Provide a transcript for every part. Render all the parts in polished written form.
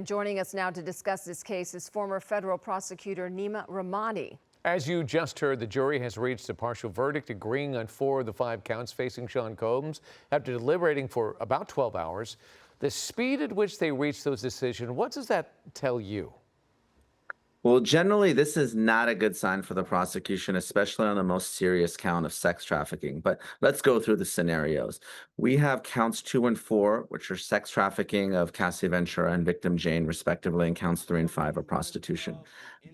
And joining us now to discuss this case is former federal prosecutor Neama Rahmani. As you just heard, the jury has reached a partial verdict agreeing on 4 of the 5 counts facing Sean Combs after deliberating for about 12 hours. The speed at which they reached those decisions, what does that tell you? Well, generally, this is not a good sign for the prosecution, especially on the most serious count of sex trafficking. But let's go through the scenarios. We have counts 2 and 4, which are sex trafficking of Cassie Ventura and victim Jane, respectively, and counts 3 and 5 are prostitution.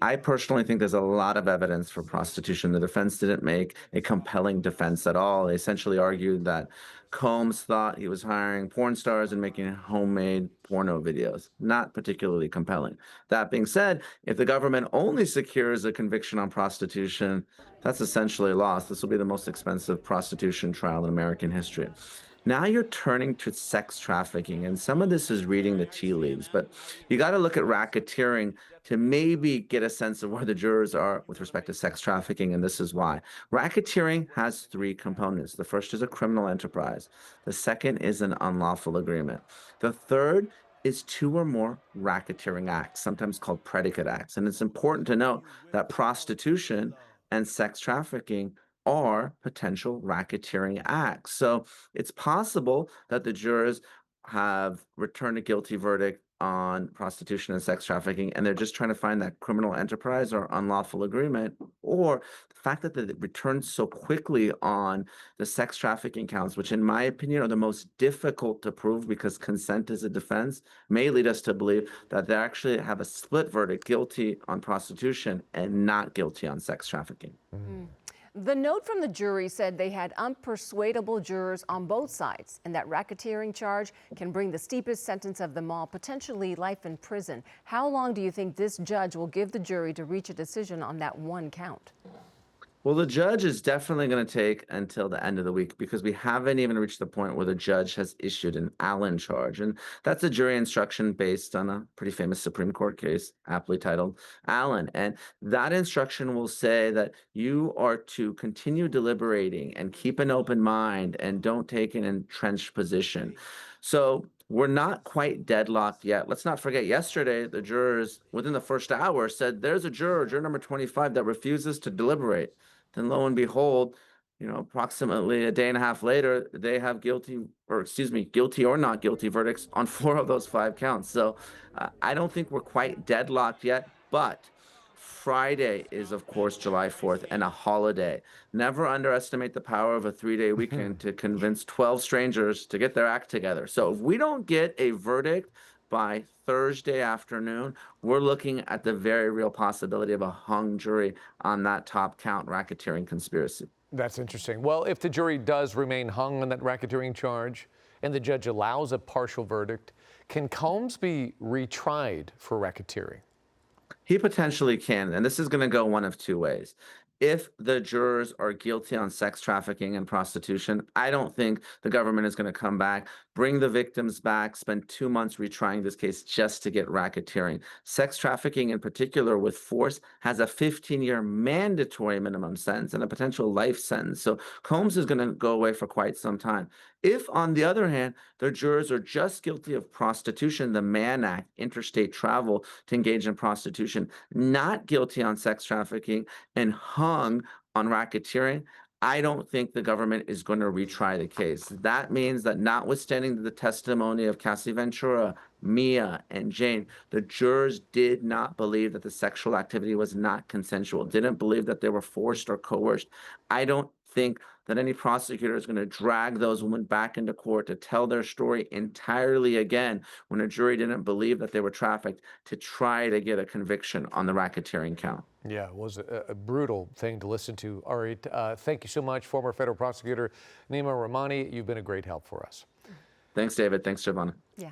I personally think there's a lot of evidence for prostitution. The defense didn't make a compelling defense at all. They essentially argued that Combs thought he was hiring porn stars and making homemade porno videos. Not particularly compelling. That being said, if the government only secures a conviction on prostitution, that's essentially lost. This will be the most expensive prostitution trial in American history. Now you're turning to sex trafficking, and some of this is reading the tea leaves, but you got to look at racketeering to maybe get a sense of where the jurors are with respect to sex trafficking, and this is why. Racketeering has 3 components. The first is a criminal enterprise. The second is an unlawful agreement. The third is 2 or more racketeering acts, sometimes called predicate acts. And it's important to note that prostitution and sex trafficking are potential racketeering acts. So it's possible that the jurors have returned a guilty verdict on prostitution and sex trafficking, and they're just trying to find that criminal enterprise or unlawful agreement, or the fact that they returned so quickly on the sex trafficking counts, which in my opinion are the most difficult to prove because consent is a defense, may lead us to believe that they actually have a split verdict, guilty on prostitution and not guilty on sex trafficking. The note from the jury said they had unpersuadable jurors on both sides, and that racketeering charge can bring the steepest sentence of them all, potentially life in prison. How long do you think this judge will give the jury to reach a decision on that one count? Well, the judge is definitely going to take until the end of the week because we haven't even reached the point where the judge has issued an Allen charge. And that's a jury instruction based on a pretty famous Supreme Court case, aptly titled Allen. And that instruction will say that you are to continue deliberating and keep an open mind and don't take an entrenched position. So we're not quite deadlocked yet. Let's not forget, yesterday, the jurors within the first hour said there's a juror number 25, that refuses to deliberate. Then lo and behold, approximately a day and a half later, they have guilty or not guilty verdicts on 4 of those 5 counts. So I don't think we're quite deadlocked yet, but Friday is, of course, July 4th and a holiday. Never underestimate the power of a 3-day weekend to convince 12 strangers to get their act together. So if we don't get a verdict by Thursday afternoon, we're looking at the very real possibility of a hung jury on that top count, racketeering conspiracy. That's interesting. Well, if the jury does remain hung on that racketeering charge and the judge allows a partial verdict, can Combs be retried for racketeering? He potentially can, and this is going to go one of 2 ways. If the jurors are guilty on sex trafficking and prostitution, I don't think the government is going to come back, bring the victims back, spend 2 months retrying this case just to get racketeering. Sex trafficking in particular with force has a 15-year mandatory minimum sentence and a potential life sentence. So Combs is going to go away for quite some time. If, on the other hand, the jurors are just guilty of prostitution, the Mann Act, interstate travel to engage in prostitution, not guilty on sex trafficking, and hung on racketeering, I don't think the government is going to retry the case. That means that notwithstanding the testimony of Cassie Ventura, Mia, and Jane, the jurors did not believe that the sexual activity was not consensual, didn't believe that they were forced or coerced. I don't think that any prosecutor is going to drag those women back into court to tell their story entirely again when a jury didn't believe that they were trafficked to try to get a conviction on the racketeering count. Yeah, it was a brutal thing to listen to. All right, thank you so much, former federal prosecutor Neama Rahmani. You've been a great help for us. Thanks, David. Thanks, Giovanna. Yeah.